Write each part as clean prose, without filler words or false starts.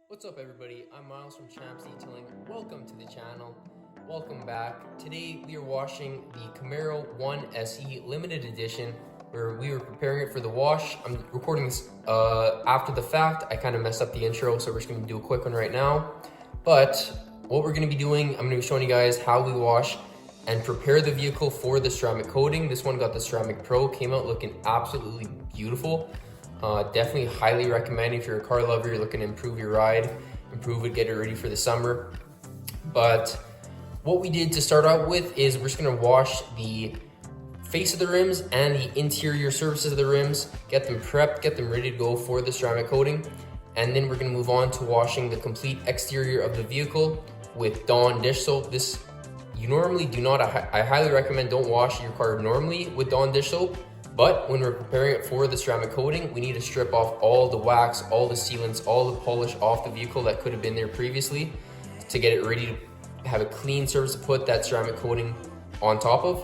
What's up everybody, I'm Miles from Champs Detailing. Welcome to the channel. Welcome back. Today we are washing the Camaro 1 SE limited edition where we were preparing it for the wash. I'm recording this after the fact. I kind of messed up the intro, so we're just going to do a quick one right now. But what we're going to be doing, I'm going to be showing you guys how we wash and prepare the vehicle for the ceramic coating. This one got the Ceramic Pro, came out looking absolutely beautiful. Definitely highly recommend if you're a car lover, you're looking to improve your ride, improve it, get it ready for the summer. But what we did to start out with is we're just gonna wash the face of the rims and the interior surfaces of the rims, get them prepped, get them ready to go for the ceramic coating. And then we're gonna move on to washing the complete exterior of the vehicle with Dawn dish soap. This, you normally do not, I highly recommend don't wash your car normally with Dawn dish soap. But when we're preparing it for the ceramic coating, we need to strip off all the wax, all the sealants, all the polish off the vehicle that could have been there previously to get it ready to have a clean surface to put that ceramic coating on top of.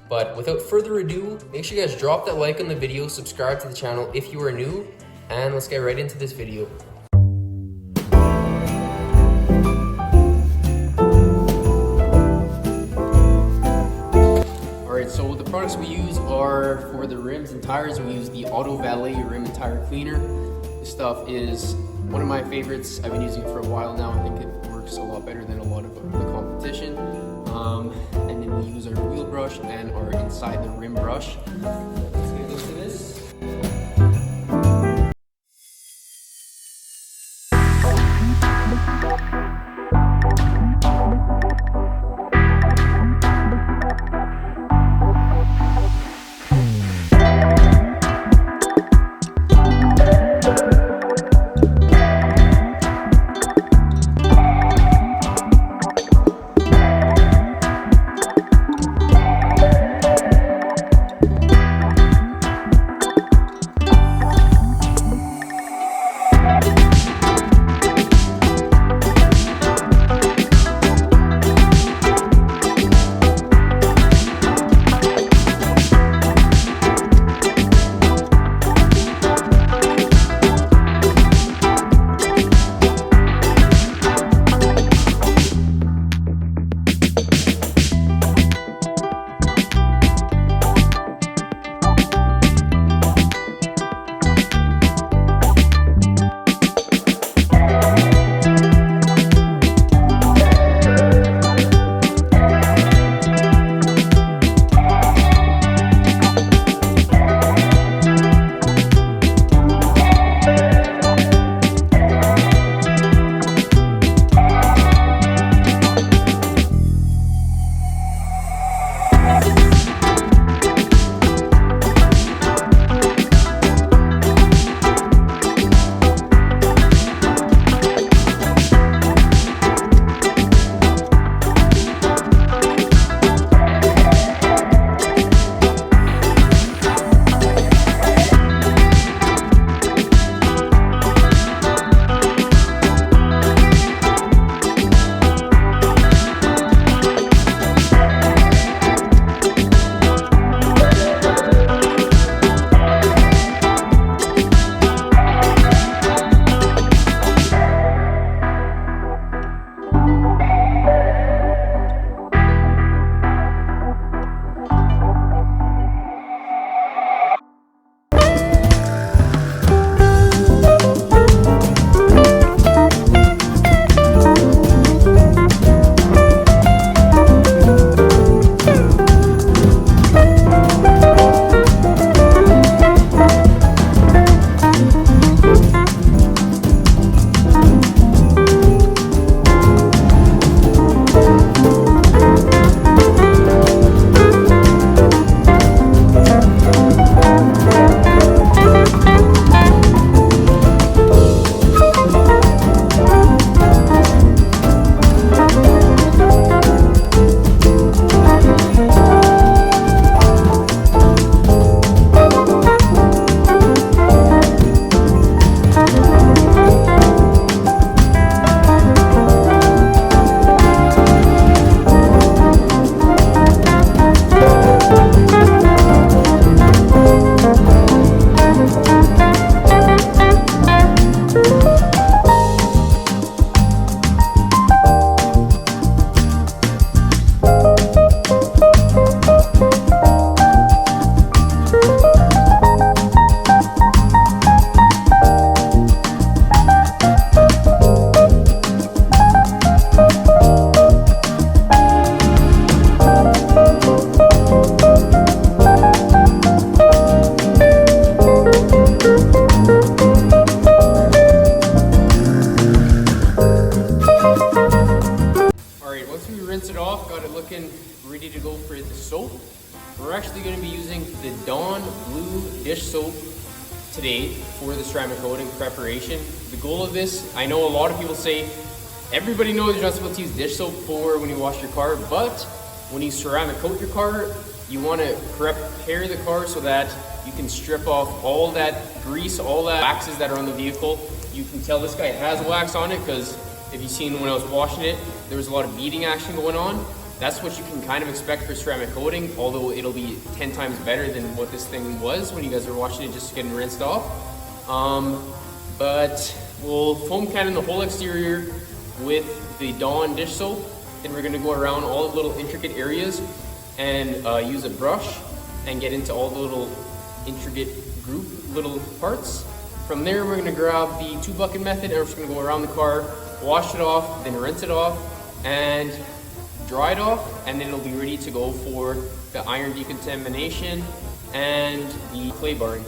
But without further ado, make sure you guys drop that like on the video, subscribe to the channel if you are new, and let's get right into this video. So the products we use are for the rims and tires. We use the Auto Valet Rim and Tire Cleaner. This stuff is one of my favorites. I've been using it for a while now. I think it works a lot better than a lot of the competition. And then we use our wheel brush and our inside the rim brush. Let's get into this. soap. We're actually going to be using the Dawn Blue dish soap today for the ceramic coating preparation. The goal of this, I know a lot of people say, everybody knows you're not supposed to use dish soap for when you wash your car, but when you ceramic coat your car, you want to prepare the car so that you can strip off all that grease, all that waxes that are on the vehicle. You can tell this guy has wax on it because if you've seen when I was washing it, there was a lot of beading action going on. That's what you can kind of expect for ceramic coating, although it'll be 10 times better than what this thing was when you guys were washing it just getting rinsed off. But we'll foam cannon the whole exterior with the Dawn dish soap. Then we're gonna go around all the little intricate areas and use a brush and get into all the little intricate little parts. From there, we're gonna grab the 2-bucket method and we're just gonna go around the car, wash it off, then rinse it off, and dry it off, and then it'll be ready to go for the iron decontamination and the clay barring.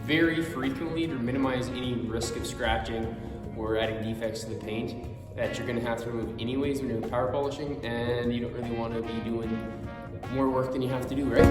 Very frequently to minimize any risk of scratching or adding defects to the paint that you're going to have to remove anyways when you're power polishing, and you don't really want to be doing more work than you have to do, right?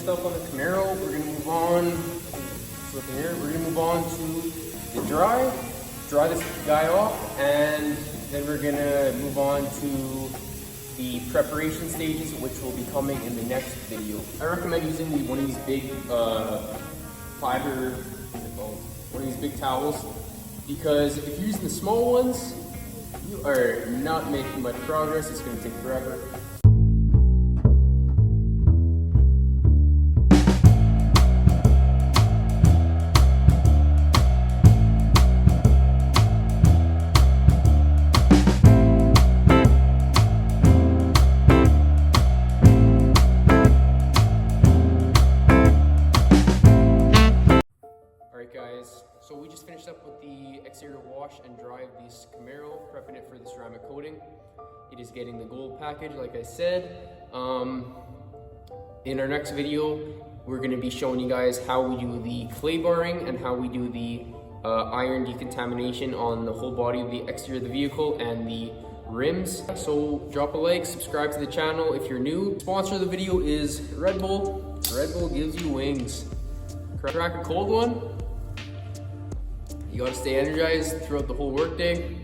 Up on the Camaro, we're going to move on. Looking here, we're going to move on to the dry this guy off, and then we're going to move on to the preparation stages, which will be coming in the next video. I recommend using one of these big fiber, one of these big towels, because if you're using the small ones, you are not making much progress. It's going to take forever. wash and drive this Camaro, prepping it for the ceramic coating. It is getting the gold package, like I said. In our next video, we're going to be showing you guys how we do the clay barring and how we do the iron decontamination on the whole body of the exterior of the vehicle and the rims. So drop a like, subscribe to the channel if you're new. Sponsor of the video is Red Bull. Red Bull gives you wings. Crack a cold one. You gotta stay energized throughout the whole workday.